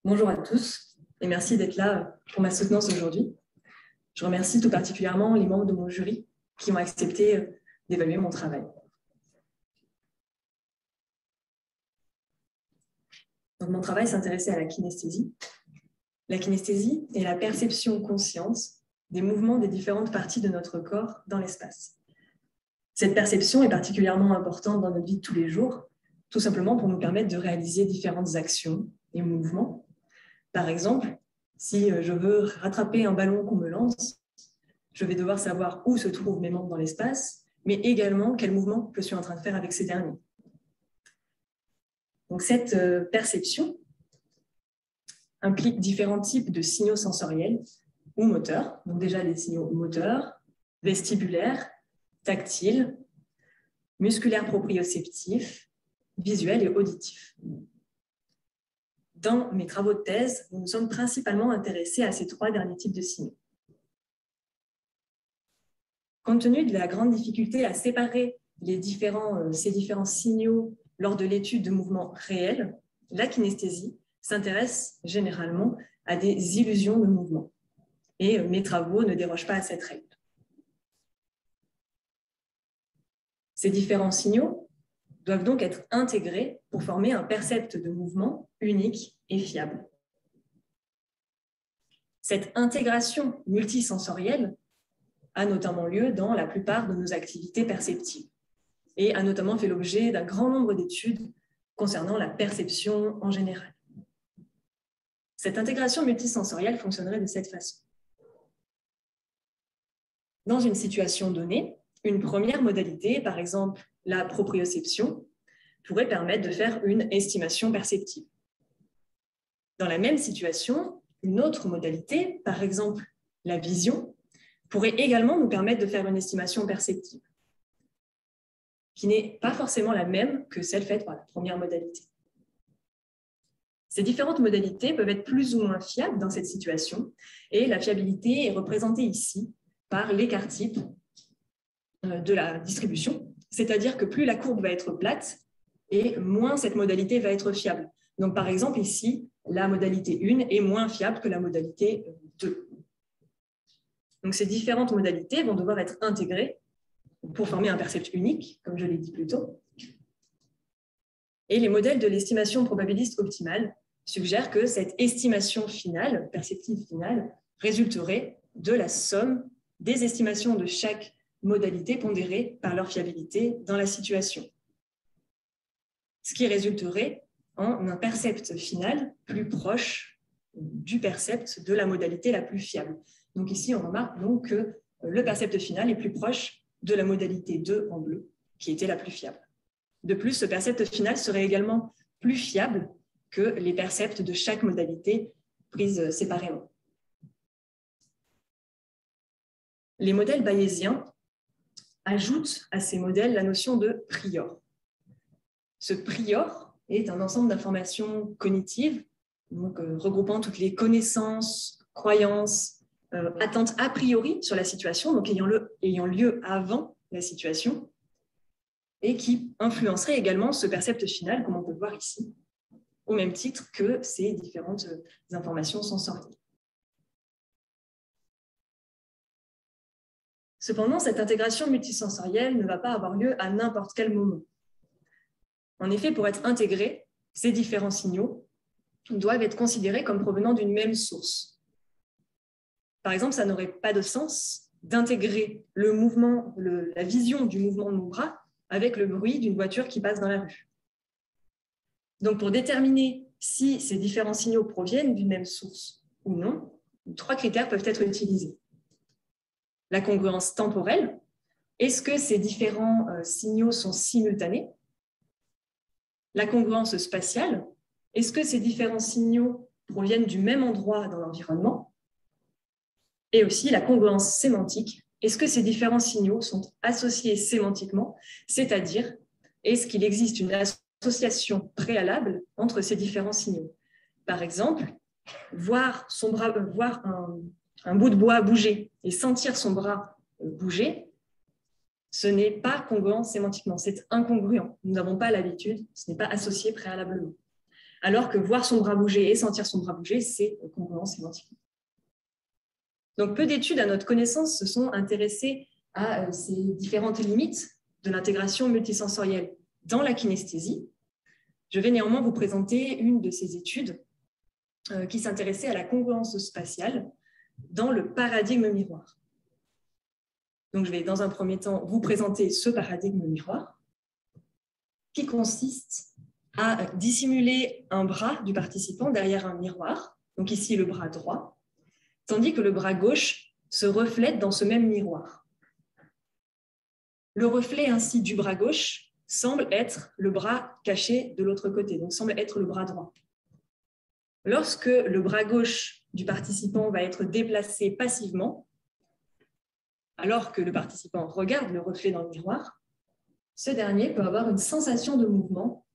Bonjour à tous et merci d'être là pour ma soutenance aujourd'hui. Je remercie tout particulièrement les membres de mon jury qui ont accepté d'évaluer mon travail. Donc, mon travail s'intéressait à la kinesthésie. La kinesthésie est la perception consciente des mouvements des différentes parties de notre corps dans l'espace. Cette perception est particulièrement importante dans notre vie de tous les jours, tout simplement pour nous permettre de réaliser différentes actions et mouvements. Par exemple, si je veux rattraper un ballon qu'on me lance, je vais devoir savoir où se trouvent mes membres dans l'espace, mais également quel mouvement je suis en train de faire avec ces derniers. Donc, cette perception implique différents types de signaux sensoriels ou moteurs. Donc déjà des signaux moteurs, vestibulaires, tactiles, musculaires proprioceptifs, visuels et auditifs. Dans mes travaux de thèse, nous nous sommes principalement intéressés à ces trois derniers types de signaux. Compte tenu de la grande difficulté à séparer ces différents signaux lors de l'étude de mouvements réels, la kinesthésie s'intéresse généralement à des illusions de mouvement. Et mes travaux ne dérogent pas à cette règle. Ces différents signaux doivent donc être intégrés pour former un percept de mouvement unique et fiable. Cette intégration multisensorielle a notamment lieu dans la plupart de nos activités perceptives et a notamment fait l'objet d'un grand nombre d'études concernant la perception en général. Cette intégration multisensorielle fonctionnerait de cette façon. Dans une situation donnée, une première modalité, par exemple la proprioception, pourrait permettre de faire une estimation perceptive. Dans la même situation, une autre modalité, par exemple la vision, pourrait également nous permettre de faire une estimation perceptive, qui n'est pas forcément la même que celle faite par la première modalité. Ces différentes modalités peuvent être plus ou moins fiables dans cette situation, et la fiabilité est représentée ici par l'écart type de la distribution, c'est-à-dire que plus la courbe va être plate, et moins cette modalité va être fiable. Donc, par exemple, ici, la modalité 1 est moins fiable que la modalité 2. Donc, ces différentes modalités vont devoir être intégrées pour former un percept unique, comme je l'ai dit plus tôt. Et les modèles de l'estimation probabiliste optimale suggèrent que cette estimation finale, perceptive finale, résulterait de la somme des estimations de chaque modalité pondérées par leur fiabilité dans la situation. Ce qui résulterait en un percept final plus proche du percept de la modalité la plus fiable. Donc ici, on remarque donc que le percept final est plus proche de la modalité 2 en bleu, qui était la plus fiable. De plus, ce percept final serait également plus fiable que les percepts de chaque modalité prises séparément. Les modèles bayésiens ajoutent à ces modèles la notion de prior. Ce prior est un ensemble d'informations cognitives, donc, regroupant toutes les connaissances, croyances, attentes a priori sur la situation, donc ayant lieu avant la situation, et qui influencerait également ce percept final, comme on peut le voir ici, au même titre que ces différentes informations sensorielles. Cependant, cette intégration multisensorielle ne va pas avoir lieu à n'importe quel moment. En effet, pour être intégrés, ces différents signaux doivent être considérés comme provenant d'une même source. Par exemple, ça n'aurait pas de sens d'intégrer le mouvement, la vision du mouvement de mon bras avec le bruit d'une voiture qui passe dans la rue. Donc, pour déterminer si ces différents signaux proviennent d'une même source ou non, 3 critères peuvent être utilisés. La congruence temporelle, est-ce que ces différents signaux sont simultanés? La congruence spatiale, est-ce que ces différents signaux proviennent du même endroit dans l'environnement? Et aussi la congruence sémantique, est-ce que ces différents signaux sont associés sémantiquement, c'est-à-dire est-ce qu'il existe une association préalable entre ces différents signaux? Par exemple, voir un bout de bois bouger et sentir son bras bouger, ce n'est pas congruent sémantiquement, c'est incongruent. Nous n'avons pas l'habitude, ce n'est pas associé préalablement. alors que voir son bras bouger et sentir son bras bouger, c'est congruent sémantiquement. Donc, peu d'études à notre connaissance se sont intéressées à ces différentes limites de l'intégration multisensorielle dans la kinesthésie. Je vais néanmoins vous présenter une de ces études qui s'intéressait à la congruence spatiale dans le paradigme miroir. Donc, je vais dans un premier temps vous présenter ce paradigme miroir qui consiste à dissimuler un bras du participant derrière un miroir, donc ici le bras droit, tandis que le bras gauche se reflète dans ce même miroir. Le reflet ainsi du bras gauche semble être le bras caché de l'autre côté, donc semble être le bras droit. Lorsque le bras gauche du participant va être déplacé passivement, alors que le participant regarde le reflet dans le miroir, ce dernier peut avoir une sensation de mouvement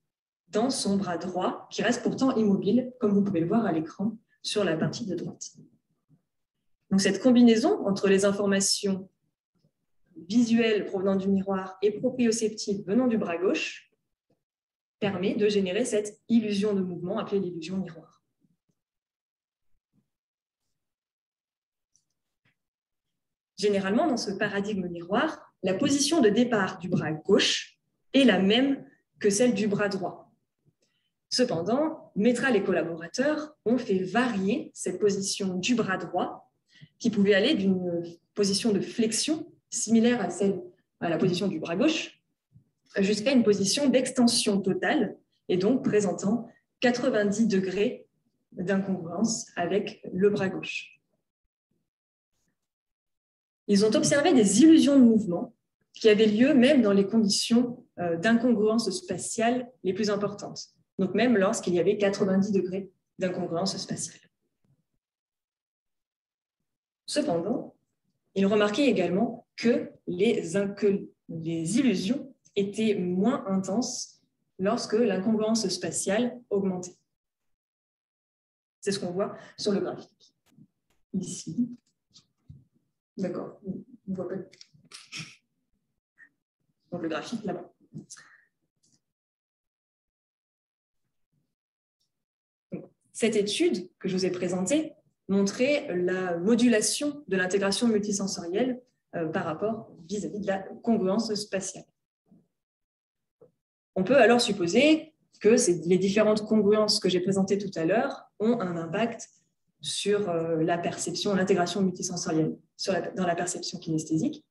dans son bras droit, qui reste pourtant immobile, comme vous pouvez le voir à l'écran sur la partie de droite. Donc, cette combinaison entre les informations visuelles provenant du miroir et proprioceptives venant du bras gauche permet de générer cette illusion de mouvement appelée l'illusion miroir. Généralement, dans ce paradigme miroir, la position de départ du bras gauche est la même que celle du bras droit. Cependant, Métral et collaborateurs ont fait varier cette position du bras droit, qui pouvait aller d'une position de flexion similaire à celle à la position du bras gauche, jusqu'à une position d'extension totale, et donc présentant 90 degrés d'incongruence avec le bras gauche. Ils ont observé des illusions de mouvement qui avaient lieu même dans les conditions d'incongruence spatiale les plus importantes, donc même lorsqu'il y avait 90 degrés d'incongruence spatiale. Cependant, ils remarquaient également que les illusions étaient moins intenses lorsque l'incongruence spatiale augmentait. C'est ce qu'on voit sur le graphique. Ici. D'accord, on ne voit pas. Donc le graphique là-bas. Cette étude que je vous ai présentée montrait la modulation de l'intégration multisensorielle par rapport vis-à-vis de la congruence spatiale. On peut alors supposer que les différentes congruences que j'ai présentées tout à l'heure ont un impact sur la perception, l'intégration multisensorielle dans la perception kinesthésique.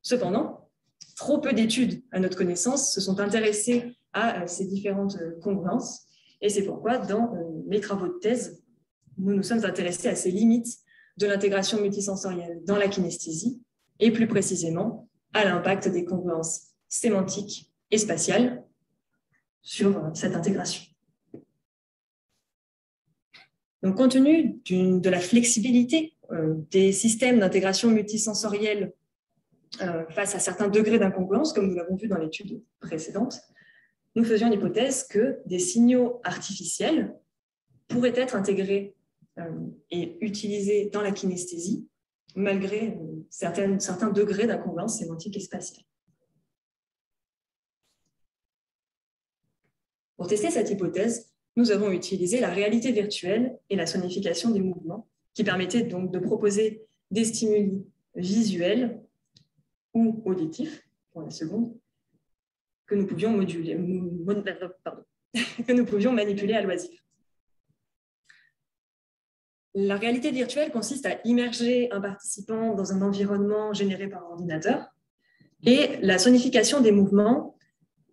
Cependant, trop peu d'études à notre connaissance se sont intéressées à ces différentes congruences, et c'est pourquoi dans mes travaux de thèse, nous nous sommes intéressés à ces limites de l'intégration multisensorielle dans la kinesthésie, et plus précisément à l'impact des congruences sémantiques et spatiales sur cette intégration. Donc, compte tenu de la flexibilité des systèmes d'intégration multisensorielle face à certains degrés d'incongruence, comme nous l'avons vu dans l'étude précédente, nous faisions l'hypothèse que des signaux artificiels pourraient être intégrés et utilisés dans la kinesthésie, malgré certains degrés d'incongruence sémantique et spatiale. Pour tester cette hypothèse, nous avons utilisé la réalité virtuelle et la sonification des mouvements, qui permettaient donc de proposer des stimuli visuels ou auditifs, pour la seconde, que nous pouvions manipuler à loisir. La réalité virtuelle consiste à immerger un participant dans un environnement généré par ordinateur, et la sonification des mouvements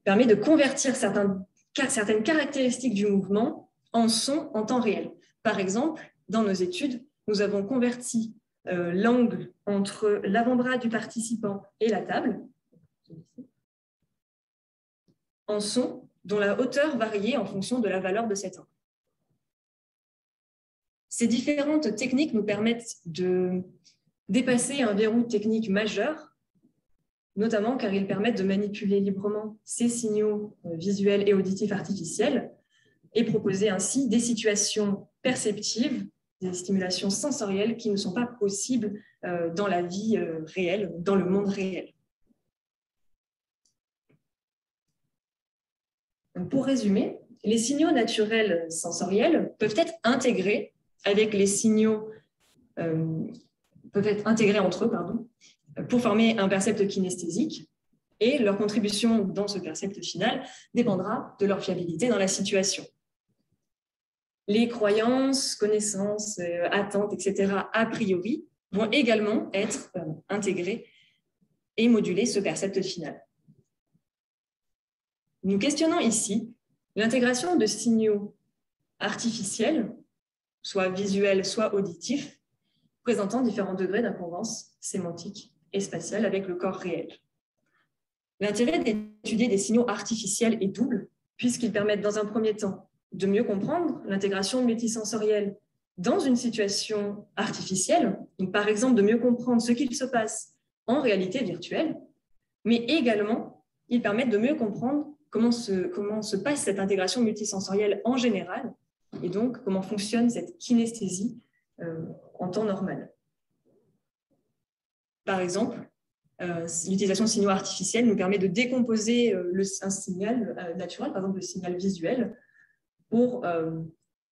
permet de convertir certaines caractéristiques du mouvement en son en temps réel. Par exemple, dans nos études, nous avons converti l'angle entre l'avant-bras du participant et la table en son dont la hauteur variait en fonction de la valeur de cet angle. Ces différentes techniques nous permettent de dépasser un verrou technique majeur, notamment car ils permettent de manipuler librement ces signaux visuels et auditifs artificiels et proposer ainsi des situations perceptives, des stimulations sensorielles qui ne sont pas possibles dans la vie réelle, dans le monde réel. Donc, pour résumer, les signaux naturels sensoriels peuvent être intégrés avec les signaux, peuvent être intégrés entre eux, pardon, pour former un percept kinesthésique, et leur contribution dans ce percept final dépendra de leur fiabilité dans la situation. Les croyances, connaissances, attentes, etc., a priori, vont également être intégrées et moduler ce percept final. Nous questionnons ici l'intégration de signaux artificiels, soit visuels, soit auditifs, présentant différents degrés d'incongruence sémantique et spatiale avec le corps réel. L'intérêt d'étudier des signaux artificiels est double, puisqu'ils permettent dans un premier temps de mieux comprendre l'intégration multisensorielle dans une situation artificielle, donc par exemple de mieux comprendre ce qu'il se passe en réalité virtuelle, mais également ils permettent de mieux comprendre comment se passe cette intégration multisensorielle en général, et donc comment fonctionne cette kinesthésie en temps normal. Par exemple, l'utilisation de signaux artificiels nous permet de décomposer un signal naturel, par exemple le signal visuel, pour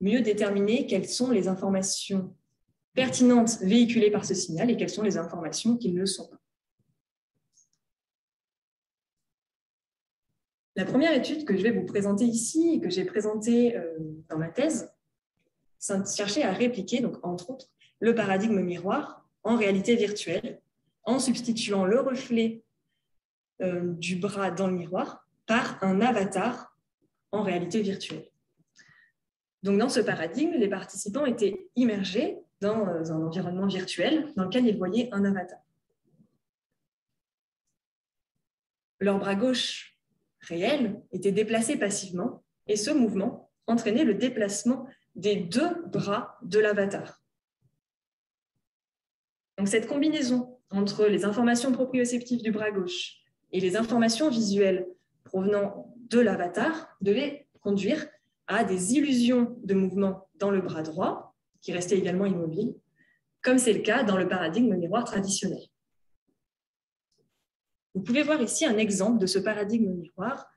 mieux déterminer quelles sont les informations pertinentes véhiculées par ce signal et quelles sont les informations qui ne le sont pas. La première étude que je vais vous présenter ici et que j'ai présentée dans ma thèse, cherchait à répliquer, donc, entre autres, le paradigme miroir en réalité virtuelle, en substituant le reflet du bras dans le miroir par un avatar en réalité virtuelle. Donc, dans ce paradigme, les participants étaient immergés dans un environnement virtuel dans lequel ils voyaient un avatar. Leur bras gauche réel était déplacé passivement et ce mouvement entraînait le déplacement des deux bras de l'avatar. Donc, cette combinaison entre les informations proprioceptives du bras gauche et les informations visuelles provenant de l'avatar devait conduire à des illusions de mouvement dans le bras droit, qui restait également immobile, comme c'est le cas dans le paradigme miroir traditionnel. Vous pouvez voir ici un exemple de ce paradigme miroir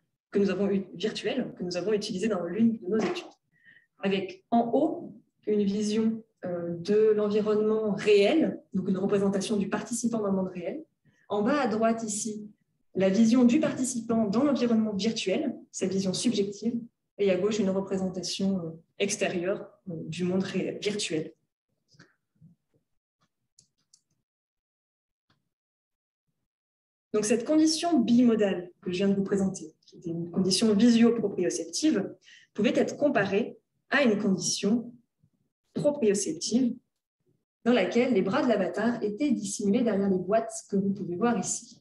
virtuel que nous avons utilisé dans l'une de nos études, avec en haut une vision de l'environnement réel, donc une représentation du participant dans le monde réel. En bas à droite ici, la vision du participant dans l'environnement virtuel, sa vision subjective, et à gauche une représentation extérieure du monde réel, virtuel. Donc cette condition bimodale que je viens de vous présenter, qui était une condition visio-proprioceptive, pouvait être comparée à une condition proprioceptive dans laquelle les bras de l'avatar étaient dissimulés derrière les boîtes que vous pouvez voir ici.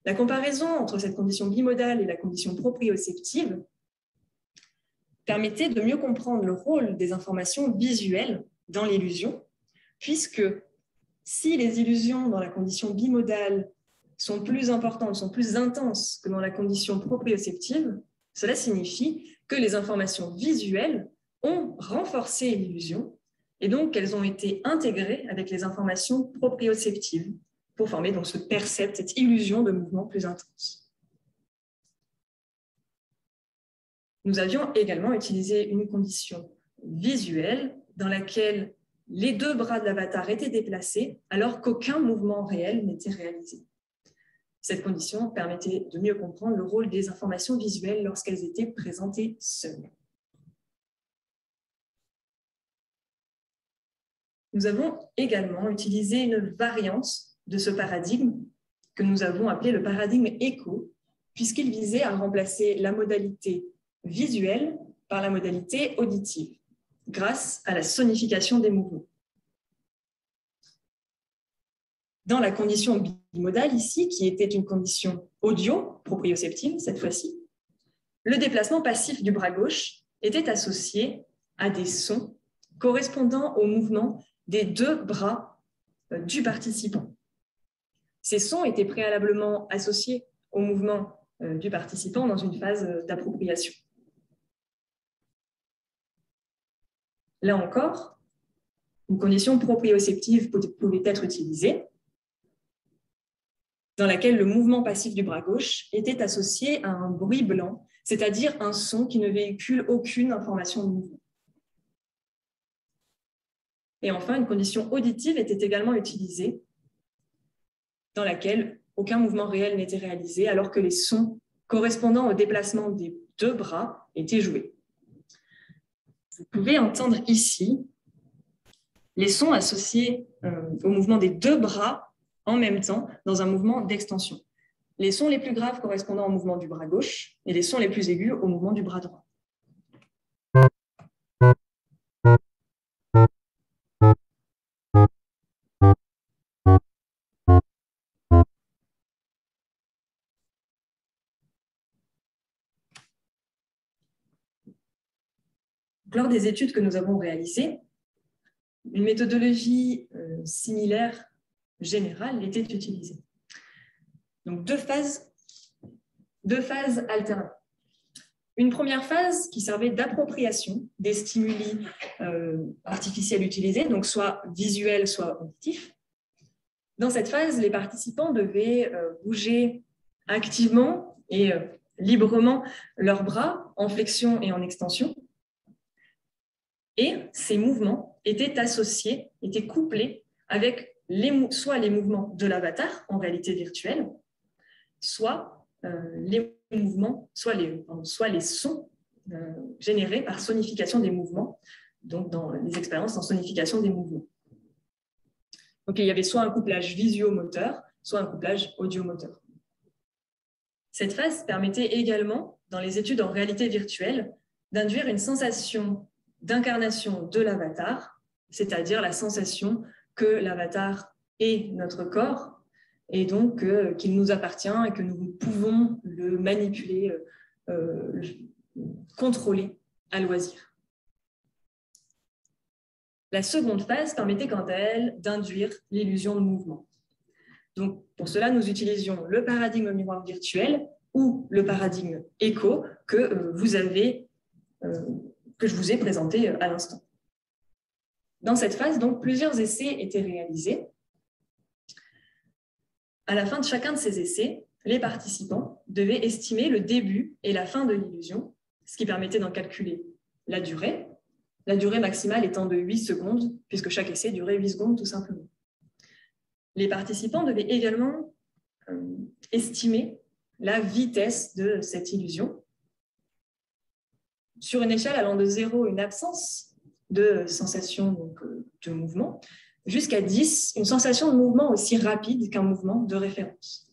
La comparaison entre cette condition bimodale et la condition proprioceptive permettait de mieux comprendre le rôle des informations visuelles dans l'illusion, puisque si les illusions dans la condition bimodale sont plus importantes, sont plus intenses que dans la condition proprioceptive, cela signifie que les informations visuelles ont renforcé l'illusion et donc qu'elles ont été intégrées avec les informations proprioceptives pour former donc ce percept, cette illusion de mouvement plus intense. Nous avions également utilisé une condition visuelle dans laquelle les deux bras de l'avatar étaient déplacés alors qu'aucun mouvement réel n'était réalisé. Cette condition permettait de mieux comprendre le rôle des informations visuelles lorsqu'elles étaient présentées seules. Nous avons également utilisé une variante de ce paradigme que nous avons appelé le paradigme écho, puisqu'il visait à remplacer la modalité visuelle par la modalité auditive, grâce à la sonification des mouvements. Dans la condition bimodale ici, qui était une condition audio, proprioceptive cette fois-ci, le déplacement passif du bras gauche était associé à des sons correspondant au mouvement des deux bras du participant. Ces sons étaient préalablement associés au mouvement du participant dans une phase d'appropriation. Là encore, une condition proprioceptive pouvait être utilisée. dans laquelle le mouvement passif du bras gauche était associé à un bruit blanc, c'est-à-dire un son qui ne véhicule aucune information de mouvement. Et enfin, une condition auditive était également utilisée, dans laquelle aucun mouvement réel n'était réalisé, alors que les sons correspondant au déplacement des deux bras étaient joués. Vous pouvez entendre ici les sons associés au mouvement des deux bras en même temps dans un mouvement d'extension. Les sons les plus graves correspondant au mouvement du bras gauche et les sons les plus aigus au mouvement du bras droit. Lors des études que nous avons réalisées, une méthodologie similaire générale était utilisée. Donc deux phases alternées. Une première phase qui servait d'appropriation des stimuli artificiels utilisés, donc soit visuels, soit auditifs. Dans cette phase, les participants devaient bouger activement et librement leurs bras en flexion et en extension. Et ces mouvements étaient associés, étaient couplés avec soit les mouvements de l'avatar en réalité virtuelle, soit les mouvements, soit les sons générés par sonification des mouvements, donc dans les expériences en sonification des mouvements. Donc il y avait soit un couplage visio-moteur, soit un couplage audio-moteur. Cette phase permettait également, dans les études en réalité virtuelle, d'induire une sensation d'incarnation de l'avatar, c'est-à-dire la sensation que l'avatar est notre corps et donc qu'il nous appartient et que nous pouvons le manipuler, le contrôler à loisir. La seconde phase permettait quant à elle d'induire l'illusion de mouvement. Donc, pour cela, nous utilisions le paradigme miroir virtuel ou le paradigme écho que je vous ai présenté à l'instant. Dans cette phase, donc, plusieurs essais étaient réalisés. À la fin de chacun de ces essais, les participants devaient estimer le début et la fin de l'illusion, ce qui permettait d'en calculer la durée maximale étant de 8 secondes, puisque chaque essai durait 8 secondes tout simplement. Les participants devaient également estimer la vitesse de cette illusion, sur une échelle allant de 0, une absence de sensation de mouvement, jusqu'à 10, une sensation de mouvement aussi rapide qu'un mouvement de référence.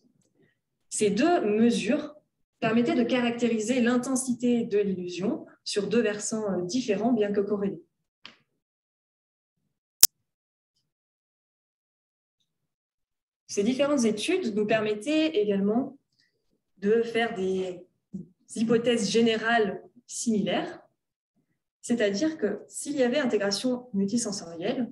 Ces deux mesures permettaient de caractériser l'intensité de l'illusion sur deux versants différents, bien que corrélés. Ces différentes études nous permettaient également de faire des hypothèses générales similaires, c'est-à-dire que s'il y avait intégration multisensorielle,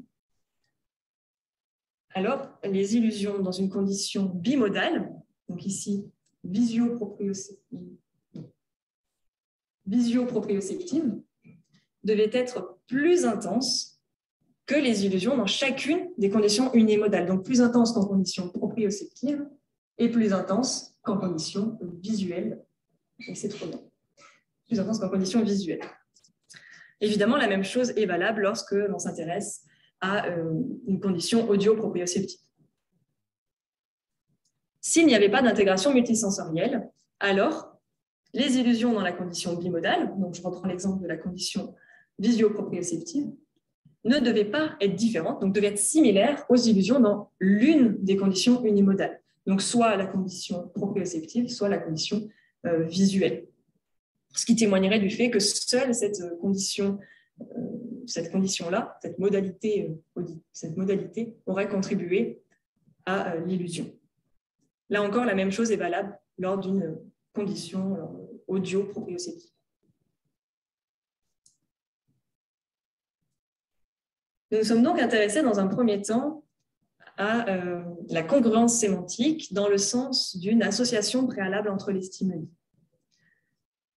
alors les illusions dans une condition bimodale, donc ici visio-proprioceptive, devaient être plus intenses que les illusions dans chacune des conditions unimodales, donc plus intenses qu'en conditions proprioceptives et plus intenses qu'en conditions visuelles. Et c'est trop bien. Plus intenses qu'en conditions visuelles. Évidemment, la même chose est valable lorsque l'on s'intéresse à une condition audio-proprioceptive. S'il n'y avait pas d'intégration multisensorielle, alors les illusions dans la condition bimodale, donc je reprends l'exemple de la condition visio-proprioceptive, ne devaient pas être différentes, donc devaient être similaires aux illusions dans l'une des conditions unimodales, donc soit la condition proprioceptive, soit la condition visuelle. Ce qui témoignerait du fait que seule cette condition-là, cette modalité aurait contribué à l'illusion. Là encore, la même chose est valable lors d'une condition audio-proprioceptive. Nous nous sommes donc intéressés dans un premier temps à la congruence sémantique dans le sens d'une association préalable entre les stimuli.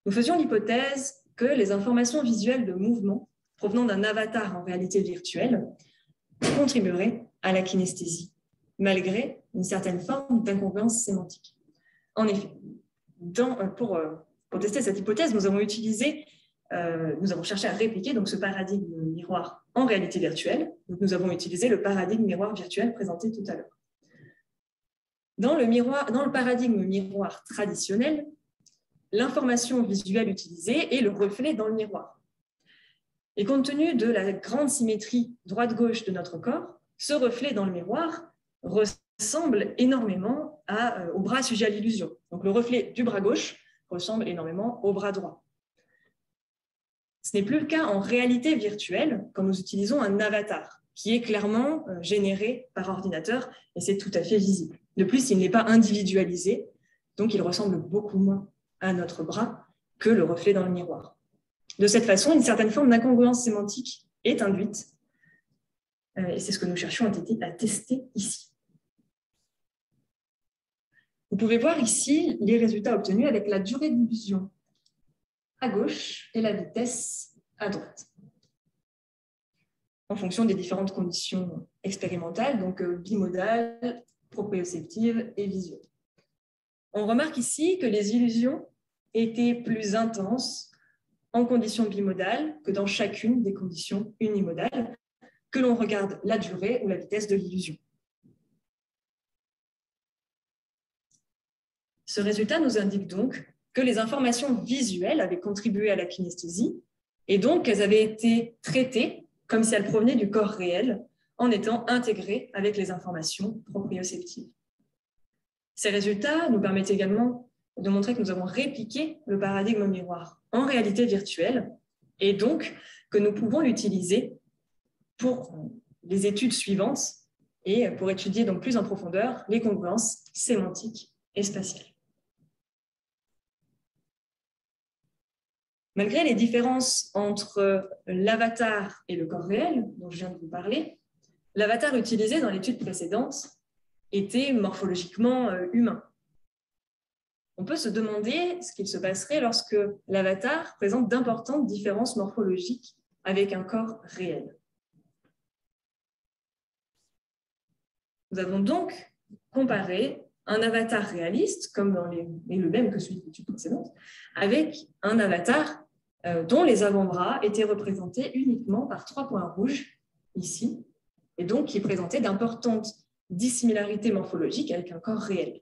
Nous faisions l'hypothèse que les informations visuelles de mouvement provenant d'un avatar en réalité virtuelle contribueraient à la kinesthésie malgré une certaine forme d'incongruence sémantique. En effet, pour tester cette hypothèse, nous avons cherché à répliquer donc, ce paradigme miroir en réalité virtuelle. Donc, nous avons utilisé le paradigme miroir virtuel présenté tout à l'heure. Dans le paradigme miroir traditionnel, l'information visuelle utilisée est le reflet dans le miroir. Et compte tenu de la grande symétrie droite-gauche de notre corps, ce reflet dans le miroir ressemble énormément au bras sujet à l'illusion. Donc le reflet du bras gauche ressemble énormément au bras droit. Ce n'est plus le cas en réalité virtuelle quand nous utilisons un avatar qui est clairement généré par ordinateur et c'est tout à fait visible. De plus, il n'est pas individualisé, donc il ressemble beaucoup moins à notre bras que le reflet dans le miroir. De cette façon, une certaine forme d'incongruence sémantique est induite et c'est ce que nous cherchons à tester ici. Vous pouvez voir ici les résultats obtenus avec la durée d'illusion à gauche et la vitesse à droite, en fonction des différentes conditions expérimentales, donc bimodales, proprioceptives et visuelles. On remarque ici que les illusions étaient plus intenses en conditions bimodales que dans chacune des conditions unimodales, que l'on regarde la durée ou la vitesse de l'illusion. Ce résultat nous indique donc que les informations visuelles avaient contribué à la kinesthésie et donc qu'elles avaient été traitées comme si elles provenaient du corps réel en étant intégrées avec les informations proprioceptives. Ces résultats nous permettent également de montrer que nous avons répliqué le paradigme miroir en réalité virtuelle et donc que nous pouvons l'utiliser pour les études suivantes et pour étudier donc plus en profondeur les congruences sémantiques et spatiales. Malgré les différences entre l'avatar et le corps réel, dont je viens de vous parler, l'avatar utilisé dans l'étude précédente était morphologiquement humain. On peut se demander ce qu'il se passerait lorsque l'avatar présente d'importantes différences morphologiques avec un corps réel. Nous avons donc comparé un avatar réaliste, comme et le même que celui de l'étude précédente, avec un avatar dont les avant-bras étaient représentés uniquement par 3 points rouges, ici, et donc qui présentait d'importantes dissimilarités morphologiques avec un corps réel.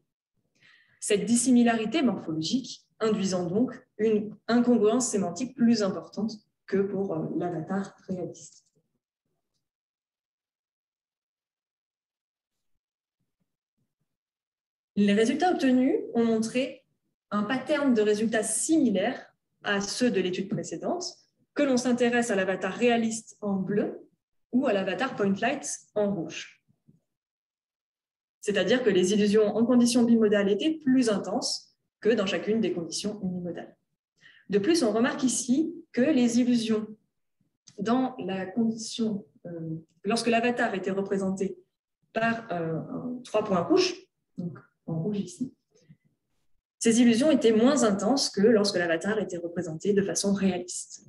Cette dissimilarité morphologique induisant donc une incongruence sémantique plus importante que pour l'avatar réaliste. Les résultats obtenus ont montré un pattern de résultats similaires à ceux de l'étude précédente, que l'on s'intéresse à l'avatar réaliste en bleu ou à l'avatar point light en rouge. C'est-à-dire que les illusions en conditions bimodales étaient plus intenses que dans chacune des conditions unimodales. De plus, on remarque ici que les illusions dans la condition, lorsque l'avatar était représenté par 3 points rouges, donc en rouge ici, ces illusions étaient moins intenses que lorsque l'avatar était représenté de façon réaliste.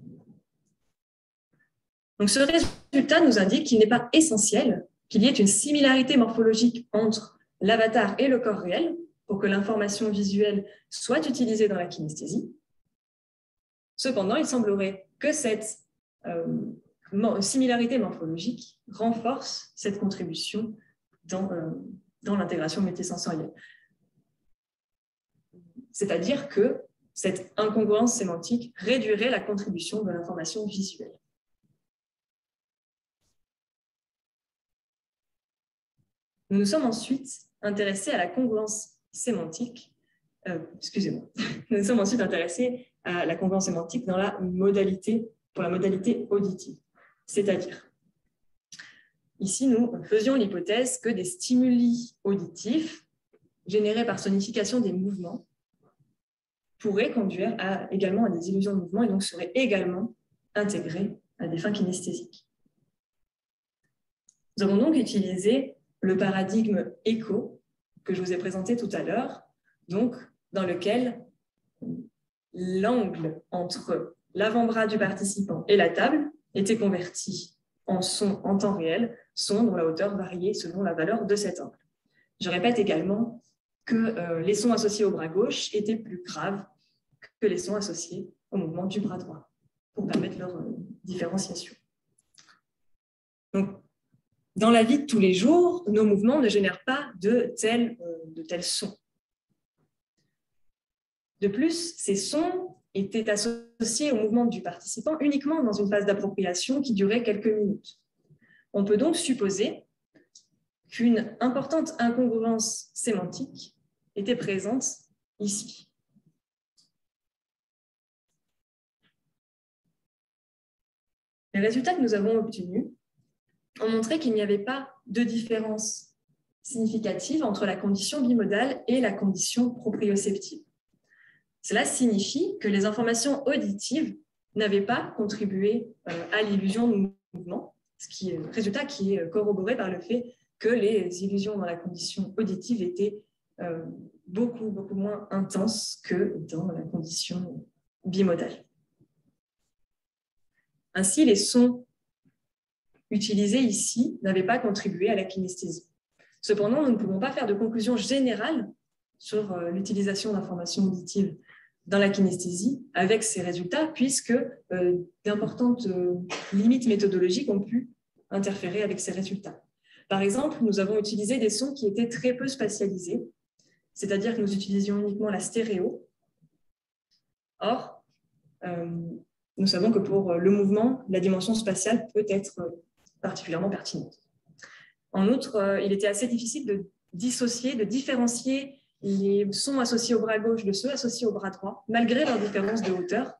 Donc, ce résultat nous indique qu'il n'est pas essentiel qu'il y ait une similarité morphologique entre l'avatar et le corps réel pour que l'information visuelle soit utilisée dans la kinesthésie. Cependant, il semblerait que cette similarité morphologique renforce cette contribution dans l'intégration multisensorielle. C'est-à-dire que cette incongruence sémantique réduirait la contribution de l'information visuelle. Nous nous sommes ensuite intéressés à la congruence sémantique, Nous nous sommes ensuite intéressés à la congruence sémantique pour la modalité auditive. C'est-à-dire, ici, nous faisions l'hypothèse que des stimuli auditifs générés par sonification des mouvements pourraient conduire également à des illusions de mouvement et donc seraient également intégrés à des fins kinesthésiques. Nous avons donc utilisé le paradigme écho que je vous ai présenté tout à l'heure, donc dans lequel l'angle entre l'avant-bras du participant et la table était converti en son en temps réel, son dont la hauteur variait selon la valeur de cet angle. Je répète également que les sons associés au bras gauche étaient plus graves que les sons associés au mouvement du bras droit, pour permettre leur différenciation. Donc, dans la vie de tous les jours, nos mouvements ne génèrent pas de tels sons. De plus, ces sons étaient associés au mouvement du participant uniquement dans une phase d'appropriation qui durait quelques minutes. On peut donc supposer qu'une importante incongruence sémantique était présente ici. Les résultats que nous avons obtenus ont montré qu'il n'y avait pas de différence significative entre la condition bimodale et la condition proprioceptive. Cela signifie que les informations auditives n'avaient pas contribué à l'illusion de mouvement, résultat qui est corroboré par le fait que les illusions dans la condition auditive étaient beaucoup moins intenses que dans la condition bimodale. Ainsi, les sons utilisés ici n'avaient pas contribué à la kinesthésie. Cependant, nous ne pouvons pas faire de conclusion générale sur l'utilisation d'informations auditives dans la kinesthésie avec ces résultats, puisque d'importantes limites méthodologiques ont pu interférer avec ces résultats. Par exemple, nous avons utilisé des sons qui étaient très peu spatialisés, c'est-à-dire que nous utilisions uniquement la stéréo. Or, nous savons que pour le mouvement, la dimension spatiale peut être particulièrement pertinente. En outre, il était assez difficile de dissocier, de différencier les sons associés au bras gauche de ceux associés au bras droit, malgré leur différence de hauteur,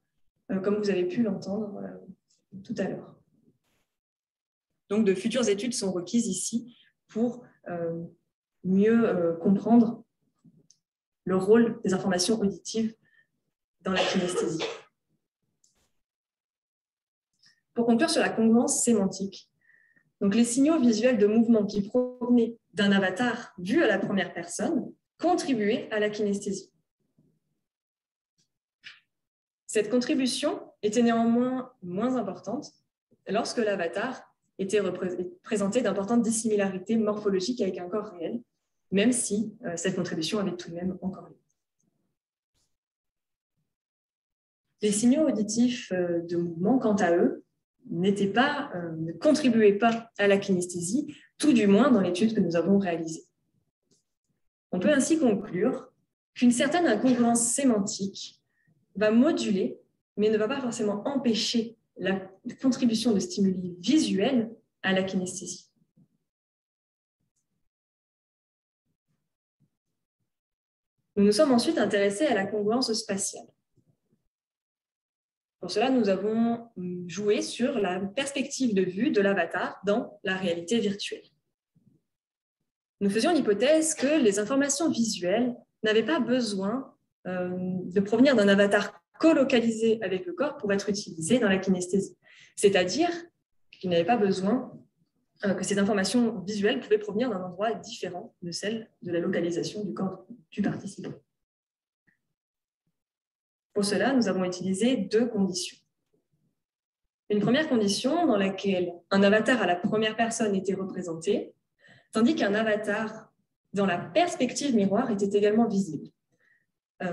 comme vous avez pu l'entendre tout à l'heure. Donc, de futures études sont requises ici pour mieux comprendre le rôle des informations auditives dans la kinesthésie. Pour conclure sur la congruence sémantique, donc les signaux visuels de mouvement qui provenaient d'un avatar vu à la première personne contribuaient à la kinesthésie. Cette contribution était néanmoins moins importante lorsque l'avatar était présenté d'importantes dissimilarités morphologiques avec un corps réel, même si cette contribution avait tout de même encore lieu. Les signaux auditifs de mouvement, quant à eux, ne contribuaient pas à la kinesthésie, tout du moins dans l'étude que nous avons réalisée. On peut ainsi conclure qu'une certaine incongruence sémantique va moduler, mais ne va pas forcément empêcher la contribution de stimuli visuels à la kinesthésie. Nous nous sommes ensuite intéressés à la congruence spatiale. Pour cela, nous avons joué sur la perspective de vue de l'avatar dans la réalité virtuelle. Nous faisions l'hypothèse que les informations visuelles n'avaient pas besoin de provenir d'un avatar colocalisé avec le corps pour être utilisées dans la kinesthésie. C'est-à-dire qu'il n'avait pas besoin que ces informations visuelles pouvaient provenir d'un endroit différent de celle de la localisation du corps du participant. Pour cela, nous avons utilisé deux conditions. Une première condition dans laquelle un avatar à la première personne était représenté, tandis qu'un avatar dans la perspective miroir était également visible.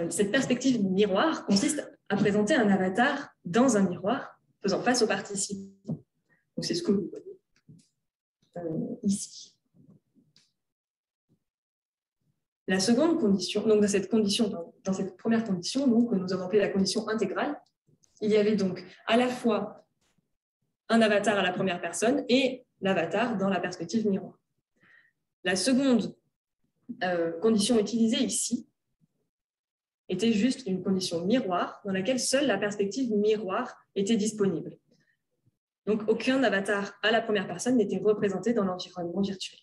Cette perspective miroir consiste à présenter un avatar dans un miroir faisant face au participant. C'est ce que vous voyez ici. La seconde condition, donc dans cette première condition, donc, que nous avons appelée la condition intégrale, il y avait donc à la fois un avatar à la première personne et l'avatar dans la perspective miroir. La seconde condition utilisée ici était juste une condition miroir dans laquelle seule la perspective miroir était disponible. Donc, aucun avatar à la première personne n'était représenté dans l'environnement virtuel.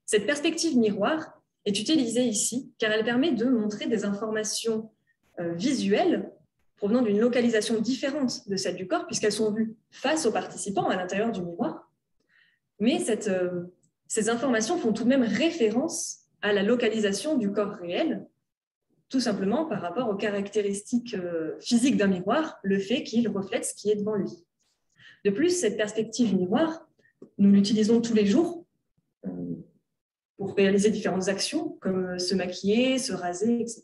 Cette perspective miroir est utilisée ici car elle permet de montrer des informations visuelles provenant d'une localisation différente de celle du corps, puisqu'elles sont vues face aux participants à l'intérieur du miroir. Mais ces informations font tout de même référence à la localisation du corps réel, tout simplement par rapport aux caractéristiques physiques d'un miroir, le fait qu'il reflète ce qui est devant lui. De plus, cette perspective miroir, nous l'utilisons tous les jours pour réaliser différentes actions, comme se maquiller, se raser, etc.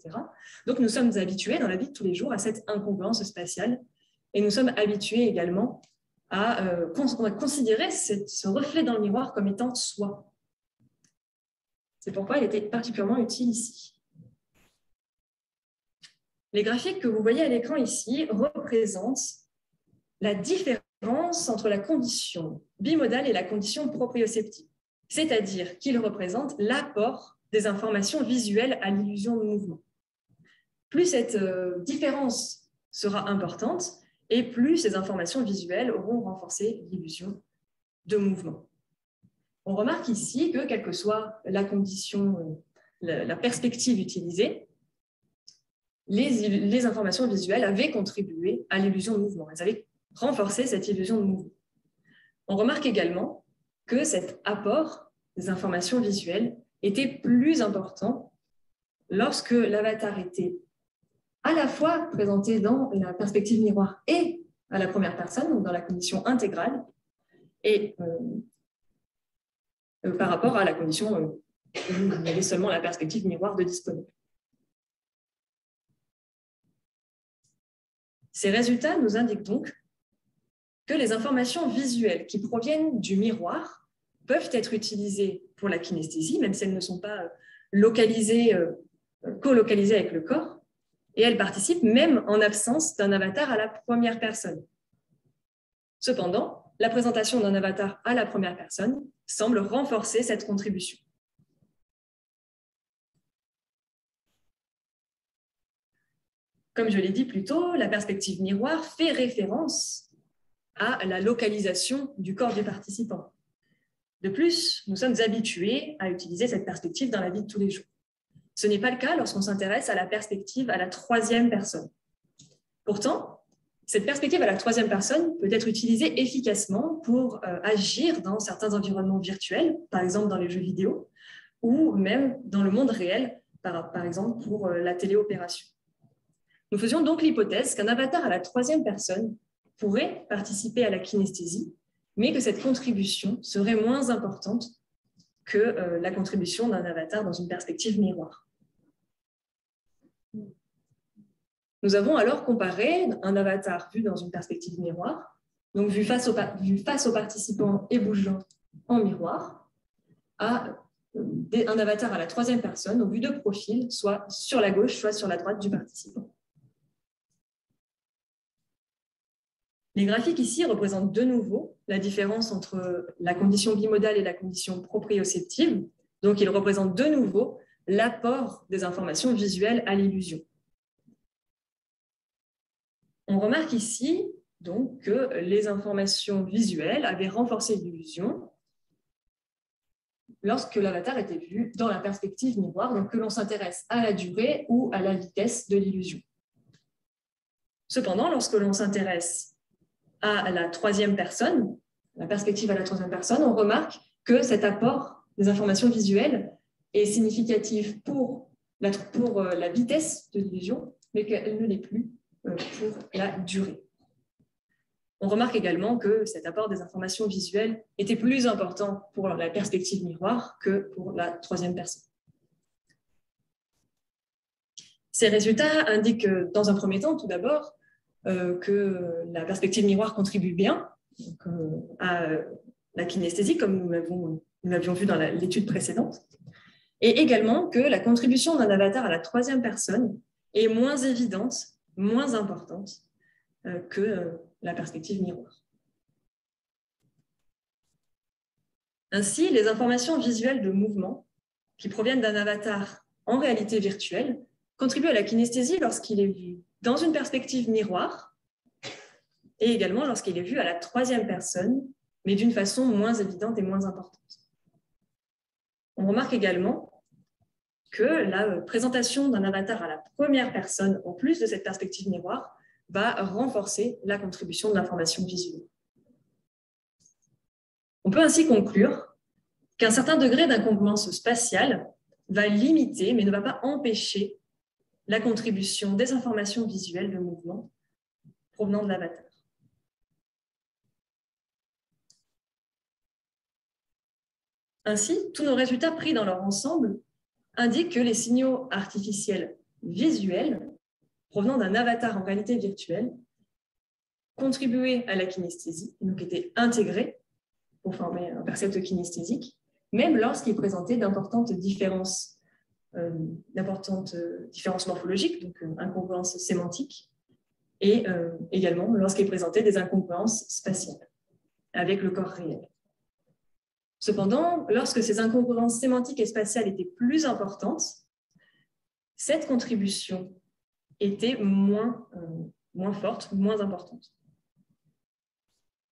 Donc, nous sommes habitués dans la vie de tous les jours à cette incongruence spatiale et nous sommes habitués également à considérer ce reflet dans le miroir comme étant soi. C'est pourquoi il était particulièrement utile ici. Les graphiques que vous voyez à l'écran ici représentent la différence entre la condition bimodale et la condition proprioceptive, c'est-à-dire qu'ils représentent l'apport des informations visuelles à l'illusion de mouvement. Plus cette différence sera importante, et plus ces informations visuelles auront renforcé l'illusion de mouvement. On remarque ici que, quelle que soit la condition, la perspective utilisée, les informations visuelles avaient contribué à l'illusion de mouvement. Elles avaient renforcé cette illusion de mouvement. On remarque également que cet apport des informations visuelles était plus important lorsque l'avatar était à la fois présenté dans la perspective miroir et à la première personne, donc dans la condition intégrale, et par rapport à la condition où il y avait seulement la perspective miroir de disponible. Ces résultats nous indiquent donc que les informations visuelles qui proviennent du miroir peuvent être utilisées pour la kinesthésie, même si elles ne sont pas colocalisées avec le corps, et elles participent même en absence d'un avatar à la première personne. Cependant, la présentation d'un avatar à la première personne semble renforcer cette contribution. Comme je l'ai dit plus tôt, la perspective miroir fait référence à la localisation du corps du participant. De plus, nous sommes habitués à utiliser cette perspective dans la vie de tous les jours. Ce n'est pas le cas lorsqu'on s'intéresse à la perspective à la troisième personne. Pourtant, cette perspective à la troisième personne peut être utilisée efficacement pour agir dans certains environnements virtuels, par exemple dans les jeux vidéo, ou même dans le monde réel, par exemple pour la téléopération. Nous faisions donc l'hypothèse qu'un avatar à la troisième personne pourrait participer à la kinesthésie, mais que cette contribution serait moins importante que la contribution d'un avatar dans une perspective miroir. Nous avons alors comparé un avatar vu dans une perspective miroir, donc vu face aux participants et bougeant en miroir, à un avatar à la troisième personne, donc vu de profil, soit sur la gauche, soit sur la droite du participant. Les graphiques ici représentent de nouveau la différence entre la condition bimodale et la condition proprioceptive. Donc, ils représentent de nouveau l'apport des informations visuelles à l'illusion. On remarque ici donc, que les informations visuelles avaient renforcé l'illusion lorsque l'avatar était vu dans la perspective miroir, donc que l'on s'intéresse à la durée ou à la vitesse de l'illusion. Cependant, lorsque l'on s'intéresse à la troisième personne, la perspective à la troisième personne, on remarque que cet apport des informations visuelles est significatif pour la vitesse de l'illusion, mais qu'elle ne l'est plus pour la durée. On remarque également que cet apport des informations visuelles était plus important pour la perspective miroir que pour la troisième personne. Ces résultats indiquent dans un premier temps, tout d'abord, que la perspective miroir contribue bien donc, à la kinesthésie, comme nous l'avions vu dans l'étude précédente, et également que la contribution d'un avatar à la troisième personne est moins évidente, moins importante que la perspective miroir. Ainsi, les informations visuelles de mouvement qui proviennent d'un avatar en réalité virtuelle contribuent à la kinesthésie lorsqu'il est vu dans une perspective miroir et également lorsqu'il est vu à la troisième personne, mais d'une façon moins évidente et moins importante. On remarque également que la présentation d'un avatar à la première personne, en plus de cette perspective miroir, va renforcer la contribution de l'information visuelle. On peut ainsi conclure qu'un certain degré d'incongruence spatiale va limiter, mais ne va pas empêcher, la contribution des informations visuelles de mouvement provenant de l'avatar. Ainsi, tous nos résultats pris dans leur ensemble indiquent que les signaux artificiels visuels provenant d'un avatar en réalité virtuelle contribuaient à la kinesthésie, donc étaient intégrés pour former un percepteur kinesthésique, même lorsqu'ils présentaient d'importantes différences morphologiques, donc incongruences sémantiques, et également lorsqu'ils présentaient des incongruences spatiales avec le corps réel. Cependant, lorsque ces incongruences sémantiques et spatiales étaient plus importantes, cette contribution était moins forte, moins importante.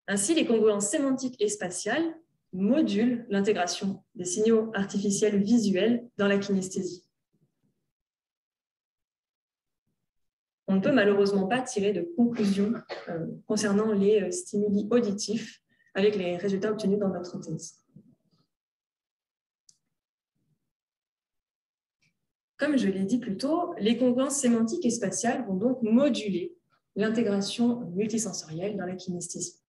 Ainsi, les congruences sémantiques et spatiales modulent l'intégration des signaux artificiels visuels dans la kinesthésie. On ne peut malheureusement pas tirer de conclusion concernant les stimuli auditifs avec les résultats obtenus dans notre thèse. Comme je l'ai dit plus tôt, les congruences sémantiques et spatiales vont donc moduler l'intégration multisensorielle dans la kinesthésie.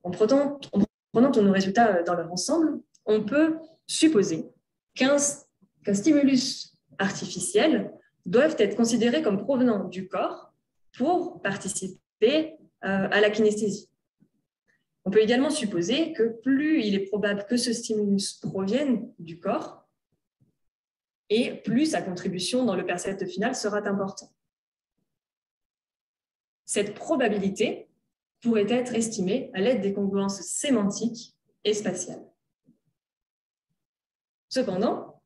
En prenant tous nos résultats dans leur ensemble, on peut supposer qu'un stimulus artificiel doit être considéré comme provenant du corps pour participer à la kinesthésie. On peut également supposer que plus il est probable que ce stimulus provienne du corps, et plus sa contribution dans le percept final sera importante. Cette probabilité pourrait être estimée à l'aide des congruences sémantiques et spatiales. Cependant,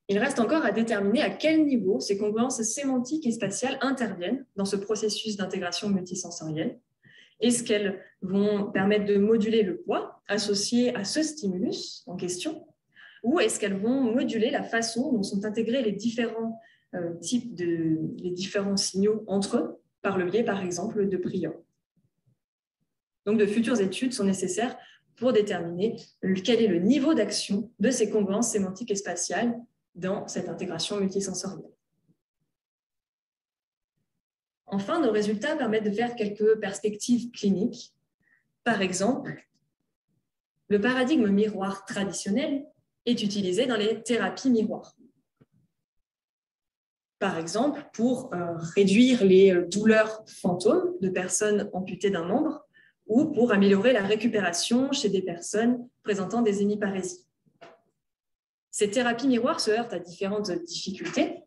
il reste encore à déterminer à quel niveau ces congruences sémantiques et spatiales interviennent dans ce processus d'intégration multisensorielle. Est-ce qu'elles vont permettre de moduler le poids associé à ce stimulus en question, ou est-ce qu'elles vont moduler la façon dont sont intégrés les différents les différents signaux entre eux, par le biais, par exemple, de prions. Donc, de futures études sont nécessaires pour déterminer quel est le niveau d'action de ces congruences sémantiques et spatiales dans cette intégration multisensorielle. Enfin, nos résultats permettent de faire quelques perspectives cliniques. Par exemple, le paradigme miroir traditionnel est utilisé dans les thérapies miroirs. Par exemple, pour réduire les douleurs fantômes de personnes amputées d'un membre ou pour améliorer la récupération chez des personnes présentant des hémiparésies. Ces thérapies miroirs se heurtent à différentes difficultés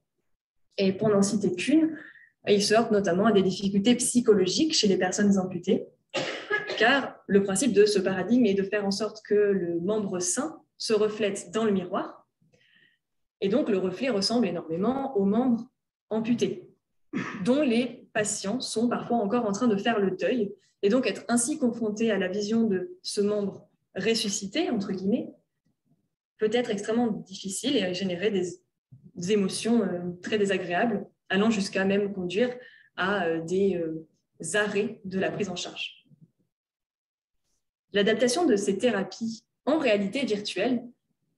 et pour n'en citer qu'une, ils se heurtent notamment à des difficultés psychologiques chez les personnes amputées, car le principe de ce paradigme est de faire en sorte que le membre sain se reflète dans le miroir, et donc le reflet ressemble énormément aux membres amputés, dont les patients sont parfois encore en train de faire le deuil, et donc être ainsi confrontés à la vision de ce membre ressuscité, entre guillemets, peut être extrêmement difficile et générer des émotions très désagréables, allant jusqu'à même conduire à des arrêts de la prise en charge. L'adaptation de ces thérapies en réalité virtuelle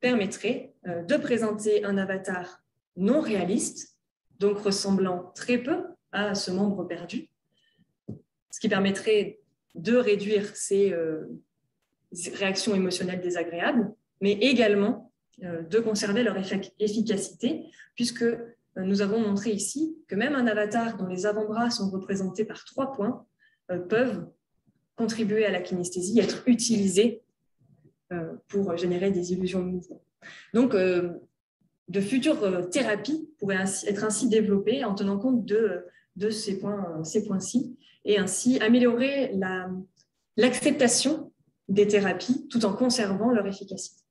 permettrait de présenter un avatar non réaliste, donc ressemblant très peu à ce membre perdu, ce qui permettrait de réduire ces réactions émotionnelles désagréables, mais également de conserver leur efficacité, puisque nous avons montré ici que même un avatar dont les avant-bras sont représentés par 3 points peuvent contribuer à la kinesthésie, être utilisés pour générer des illusions de mouvement. Donc, de futures thérapies pourraient être ainsi développées en tenant compte de ces points-ci et ainsi améliorer l'acceptation des thérapies tout en conservant leur efficacité.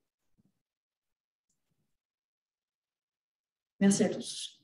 Merci à tous.